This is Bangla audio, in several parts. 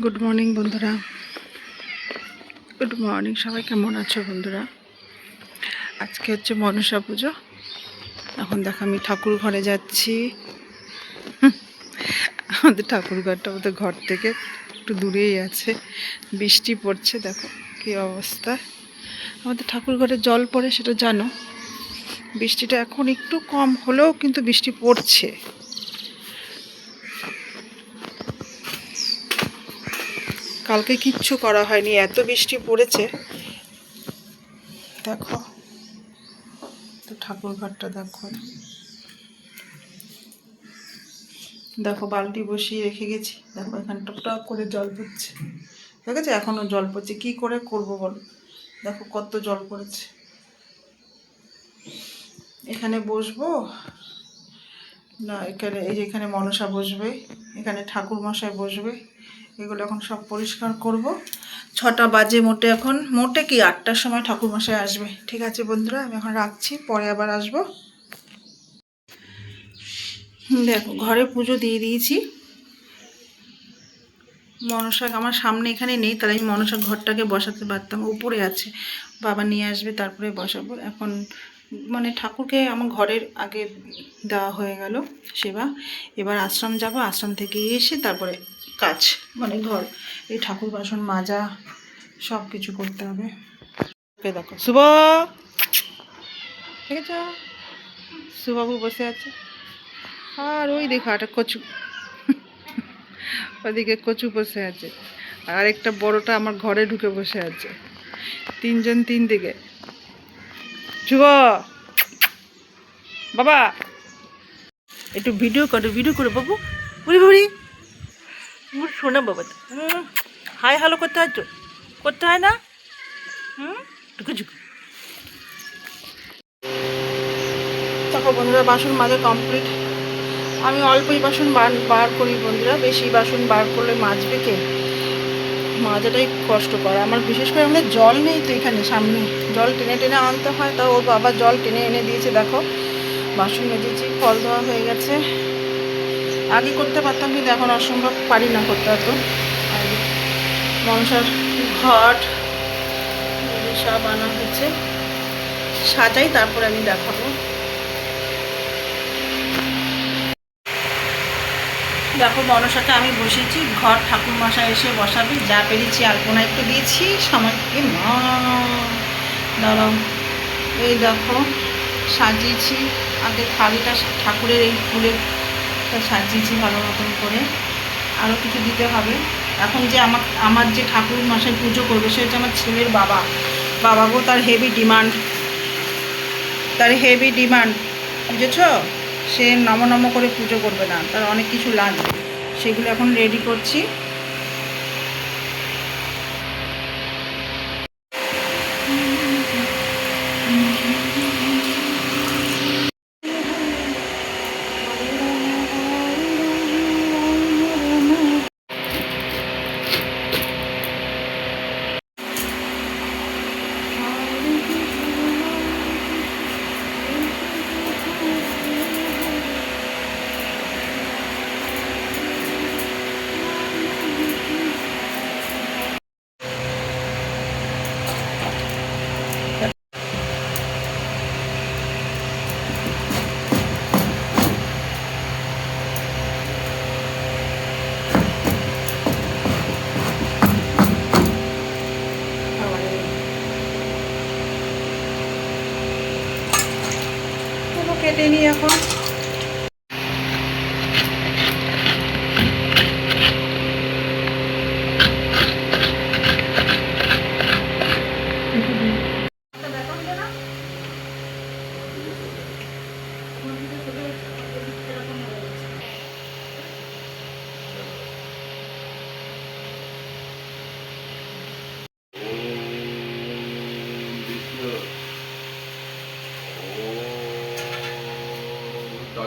গুড মর্নিং বন্ধুরা, গুড মর্নিং। সবাই কেমন আছো বন্ধুরা? আজকে হচ্ছে মনসা পুজো। এখন দেখো আমি ঠাকুর ঘরে যাচ্ছি। আমাদের ঠাকুর ঘরটা আমাদের ঘর থেকে একটু দূরেই আছে। বৃষ্টি পড়ছে, দেখো কী অবস্থা। আমাদের ঠাকুর ঘরে জল পড়ে সেটা জানো। বৃষ্টিটা এখন একটু কম হলেও কিন্তু বৃষ্টি পড়ছে। কালকে কিচ্ছু করা হয়নি, এত বৃষ্টি পড়েছে। দেখো তো ঠাকুর ঘরটা দেখো, দেখো বালতি বসিয়ে রেখে গেছি। দেখো এখানে টপটপ করে জল পড়ছে, ঠিক আছে? এখনও জল পড়ছে, কী করে করবো বলো? দেখো কত জল পড়েছে। এখানে বসবো না, এখানে এই যে এখানে মনসা বসবে, এখানে ঠাকুর মশাই বসবে। এগুলো এখন সব পরিষ্কার করব। 6টা বাজে মোটে, এখন মোটে কি 8টার সময় ঠাকুর মশাই আসবে। ঠিক আছে বন্ধুরা, আমি এখন রাখছি, পরে আবার আসবো। দেখো ঘরে পুজো দিয়ে দিয়েছি। মনসা আমার সামনে এখানে নেই, তাহলে আমি মনসা ঘরটাকে বসাতে পারতাম, উপরে আছে। বাবা নিয়ে আসবে তারপরে বসাবো। এখন মানে ঠাকুরকে আমার ঘরের আগে দেওয়া হয়ে গেল সেবা। এবার আশ্রম যাব, আশ্রম থেকে এসে তারপরে কাজ, মানে ঘর এই ঠাকুর বাসন মাজা সব কিছু করতে হবে। ওকে দেখো শুভ, ঠিক আছে? শুভবাবু বসে আছে, আর ওই দেখো একটা কচু, ওদিকে কচু বসে আছে, আর একটা বড়টা আমার ঘরে ঢুকে বসে আছে। তিনজন তিন দিকে। শুভ বাবা একটু ভিডিও করে বাবু। বুড়ি বুড়ি শোনা বাবা, হাই হ্যালো করতে হয় তো, করতে হয় না? ঢুকে ঢুকে। দেখো বন্ধুরা বাসন মাজা কমপ্লিট। আমি অল্পই বাসন বার করি বন্ধুরা, বেশি বাসন বার করলে মাজবে কে? মাজাটাই কষ্ট করে আমার, বিশেষ করে আমাদের জল নেই তো এখানে সামনে, জল টেনে টেনে আনতে হয়। তা ওর বাবা জল টেনে এনে দিয়েছে। দেখো বাসন মেজেছি, ফল দেওয়া হয়ে গেছে। আগে করতে পারতাম কিন্তু এখন অসম্ভব, পারি না করতে অত। আর মনসার ঘট সব আনা হয়েছে, সাজাই তারপরে আমি দেখাবো। দেখো মনসাকে আমি বসেছি, ঘর ঠাকুর মশাই এসে বসাবে। যা পেরেছি আলপনা একটু দিয়েছি সময়। মা দাঁড়াও, এই দেখো সাজিয়েছি। আগে থালিটা ঠাকুরের এই ফুলের সাজিয়েছি ভালো মতন করে। আরও কিছু দিতে হবে। এখন যে আমার যে ঠাকুর মশাই পুজো করবে সে হচ্ছে আমার ছেলের বাবা। বাবাগো তার হেভি ডিমান্ড, বুঝেছ? সে নম করে পুজো করবে না, তার অনেক কিছু লাগবে, সেগুলো এখন রেডি করছি। কেটে নিই এখন।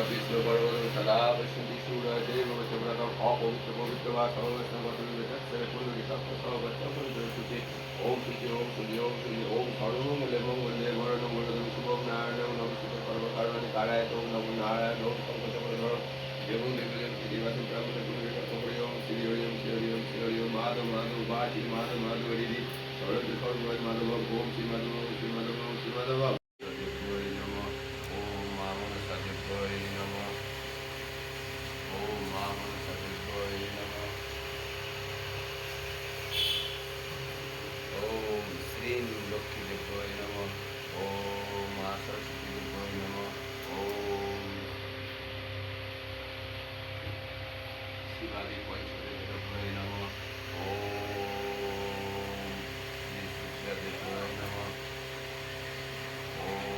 Kৃষ্ণ পর্বত সদা পশ্যন্তি সূর্যদেব ভগবান অপবিত্র পবিত্র বা সর্বস্বতি ওম শ্রী ওম শ্রী ওম শ্রী ওম সর্বমঙ্গলে মঙ্গলে বরণ মঙ্গলম শুভম নারায়ণ নমস্তে সর্বকারণে কারায় ওম নমো নারায়ণ ওম সংকটমোচন এবং দেখবেন নির্বাচন প্রাঙ্গণে হরি ওম শ্রী হরি ওম শ্রী হরি ওম শ্রী হরি ওম মাধব মাধব বা শ্রী মাধব মাধব হরি সরস্বতী সর্বয় মাধব ওম শ্রী মাধব ওম শ্রী মাধব ওম শ্রী মাধব দেবায় নমঃ ওম মা মনসা দেবায় নমঃ ওম মা মনসা দেবায় নমঃ ওম শ্রীং লক্ষ্মী দেবায় নমঃ ওম মা সরস্বতী দেবায় নমঃ ওম শিবাদি পঞ্চদেবায় নমঃ ওম শ্রী সূর্যদেবায় নমঃ ওম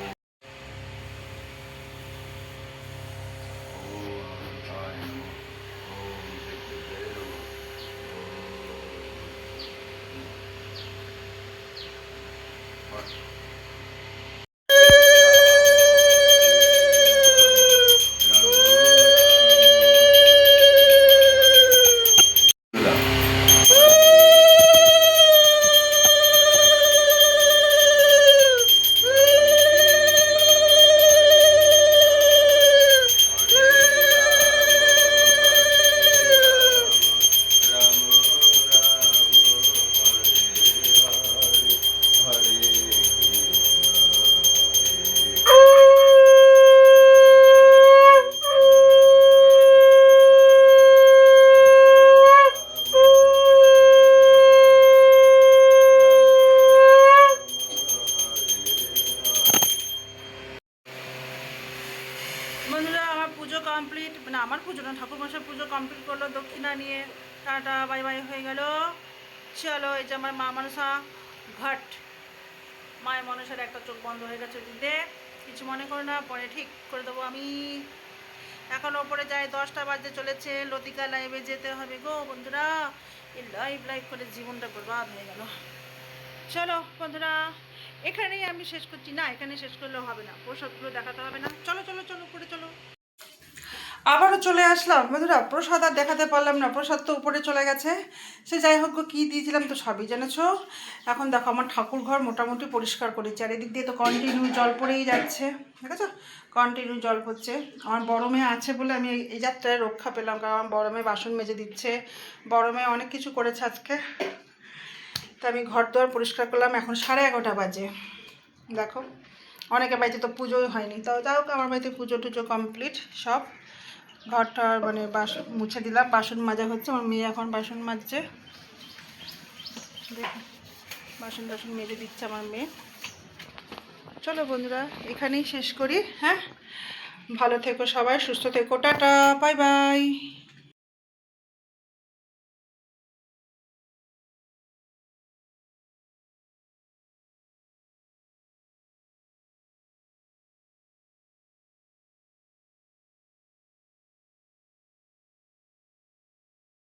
অনন্তায় নমঃ ওম বিষ্ণুদেবায় নমঃ ওম বন্ধুরা আমার পুজো কমপ্লিট, মানে আমার পুজো না, ঠাকুরমশাই পুজো কমপ্লিট করলো, দক্ষিণা নিয়ে টাটা বাই বাই হয়ে গেল। চলো, এই যে আমার মা মনসা ঘট, মায়ের মনসার একটা চোখ বন্ধ হয়ে গেছে দিতে, কিছু মনে করো না, পরে ঠিক করে দেবো আমি। এখন ওপরে যাই, 10টা বাজতে চলেছে, লতিকা লাইভে যেতে হবে গো বন্ধুরা। এই লাইভ করে জীবনটা বরবাদ হয়ে গেল। চলো বন্ধুরা, এখানেই আমি শেষ করছি। না, এখানে শেষ করলেও হবে না, প্রসাদগুলো দেখাতে হবে না। চলো চলো চলো উপরে চলো। আবারও চলে আসলাম বন্ধুরা, প্রসাদ আর দেখাতে পারলাম না, প্রসাদ তো উপরে চলে গেছে। সে যাই হোক, কী দিয়েছিলাম তো সবই জেনেছো। এখন দেখো আমার ঠাকুর ঘর মোটামুটি পরিষ্কার করেছি, আর এদিক দিয়ে তো কন্টিনিউ জল পড়েই যাচ্ছে, ঠিক আছে, কন্টিনিউ জল পড়ছে। আমার বড় মেয়ে আছে বলে আমি এই যাত্রায় রক্ষা পেলাম, কারণ আমার বড় মেয়ে বাসন মেজে দিচ্ছে, বড় মেয়ে অনেক কিছু করেছে আজকে। তো আমি ঘর দুয়ার পরিষ্কার করলাম, এখন 11:30 বাজে। দেখো, অনেকের বাড়িতে তো পুজোই হয়নি, তাও যাই হোক আমার বাড়িতে পুজো টুজো কমপ্লিট সব। ঘরটা মানে বাসন মুছে দিলাম, বাসন মাজা হচ্ছে, আমার মেয়ে এখন বাসন মাজছে, দেখো বাসন টাসন মেজে দিচ্ছে আমার মেয়ে। চলো বন্ধুরা, এখানেই শেষ করি, হ্যাঁ, ভালো থেকো সবাই, সুস্থ থেকো, টাটা বাই বাই।